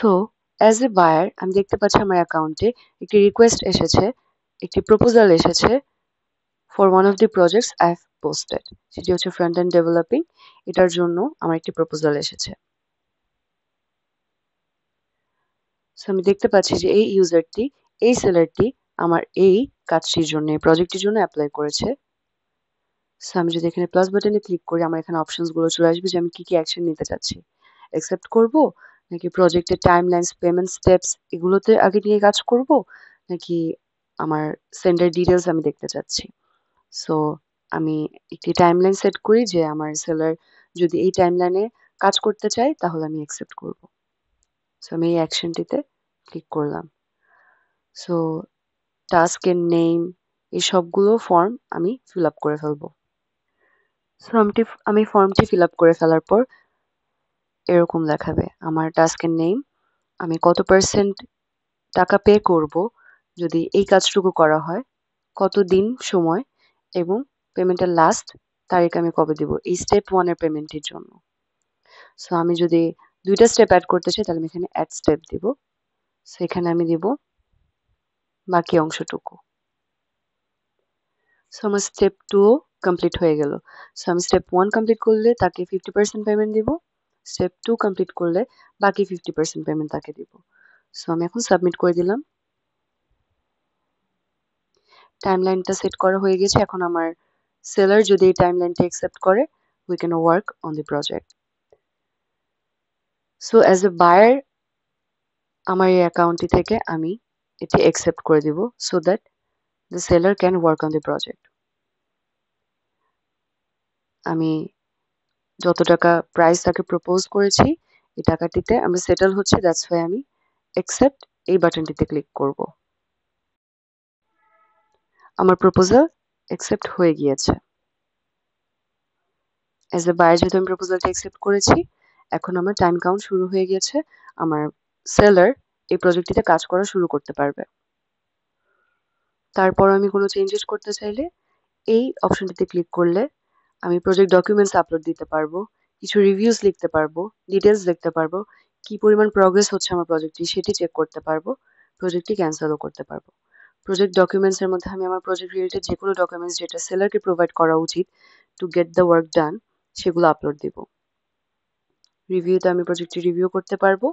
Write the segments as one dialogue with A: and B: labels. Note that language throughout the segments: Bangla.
A: সো অ্যাজ এ বায়ার আমি দেখতে পাচ্ছি আমার অ্যাকাউন্টে একটি রিকোয়েস্ট এসেছে, একটি প্রপোজাল এসেছে for one of the projects I have posted, সেটি হচ্ছে ফ্রন্ট এন্ড ডেভেলপিং। এটার জন্য আমার একটি প্রপোজাল এসেছে। সো আমি দেখতে পাচ্ছি যে এই ইউজারটি, এই সেলারটি আমার এই কাজটির জন্য, এই প্রজেক্টটির জন্য অ্যাপ্লাই করেছে। সো আমি যদি এখানে প্লাস বাটনে ক্লিক করি আমার এখানে অপশনস গুলো চলে আসবে যে আমি কি কি অ্যাকশন নিতে চাচ্ছি, অ্যাকসেপ্ট করব নাকি প্রজেক্টের টাইমলাইনস, পেমেন্ট স্টেপস এগুলোতে আগে নিয়ে কাজ করব, নাকি আমার সেন্ডার ডিটেলস আমি দেখতে চাচ্ছি। সো আমি একটি টাইমলাইন সেট করি যে আমার সেলার যদি এই টাইমলাইনে কাজ করতে চায় তাহলে আমি অ্যাকসেপ্ট করব। সো আমি এই অ্যাকশনটিতে ক্লিক করলাম। সো টাস্কের নেম এই সবগুলো ফর্ম আমি ফিল আপ করে ফেলবো। সো আমি ফর্মটি ফিল আপ করে ফেলার পর এরকম দেখাবে আমার টাস্কের নেম, আমি কত পার্সেন্ট টাকা পে করব যদি এই কাজটুকু করা হয়, কত দিন সময়, এবং পেমেন্টের লাস্ট তারিখ আমি কবে দিব এই স্টেপ 1 এর পেমেন্টের জন্য। সো আমি যদি দুইটা স্টেপ অ্যাড করতে চাই তাহলে আমি এখানে অ্যাড স্টেপ দিব। সো এখানে আমি দিব বাকি অংশটুকু। সো আমার স্টেপ 2 কমপ্লিট হয়ে গেল। সো আমি স্টেপ 1 কমপ্লিট করলে তাকে 50% পেমেন্ট দিব, স্টেপ 2 কমপ্লিট করলে বাকি 50% পেমেন্ট তাকে দিব। সো আমি এখন সাবমিট করে দিলাম। টাইমলাইনটা সেট করা হয়ে গেছে। এখন আমার সেলার যদি এই টাইমলাইনটা অ্যাকসেপ্ট করে, we can work on the project. So as a buyer আমার এই অ্যাকাউন্টটি থেকে আমি এটি অ্যাকসেপ্ট করে দিব so that the seller can work on the project. আমি যত টাকা প্রাইস তাকে প্রপোজ করেছি এই টাকাটিতে আমি সেটেল হচ্ছে, দ্যাটস ওয়াই আমি অ্যাকসেপ্ট এই বাটনটিতে ক্লিক করব। আমার প্রপোজাল অ্যাকসেপ্ট হয়ে গিয়েছে। অ্যাজ এ বায়ার যেহেতু আমি প্রপোজালটা অ্যাকসেপ্ট করেছি, এখন আমার টাইম কাউন্ট শুরু হয়ে গেছে। আমার সেলার এই প্রজেক্টটিতে কাজ করা শুরু করতে পারবে। তারপর আমি কোনো চেঞ্জেস করতে চাইলে এই অপশনটিতে ক্লিক করলে আমি প্রজেক্ট ডকুমেন্টস আপলোড দিতে পারবো, কিছু রিভিউজ লিখতে পারবো, ডিটেলস দেখতে পারবো, কি পরিমাণ প্রগ্রেস হচ্ছে আমার প্রজেক্টটি সেটি চেক করতে পারবো, প্রজেক্টটি ক্যান্সেলও করতে পারবো। প্রজেক্ট ডকুমেন্টস এর মধ্যে আমি আমার প্রজেক্ট রিলেটেড যে কোনো ডকুমেন্টস যেটা সেলারকে প্রোভাইড করা উচিত to get the work done সেগুলো আপলোড দিব। রিভিউতে আমি প্রজেক্টটি রিভিউ করতে পারবো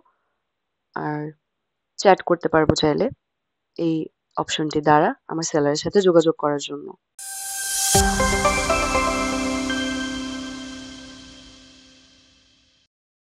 A: আর চ্যাট করতে পারবো চাইলে এই অপশনটি দ্বারা আমার সেলারের সাথে যোগাযোগ করার জন্য।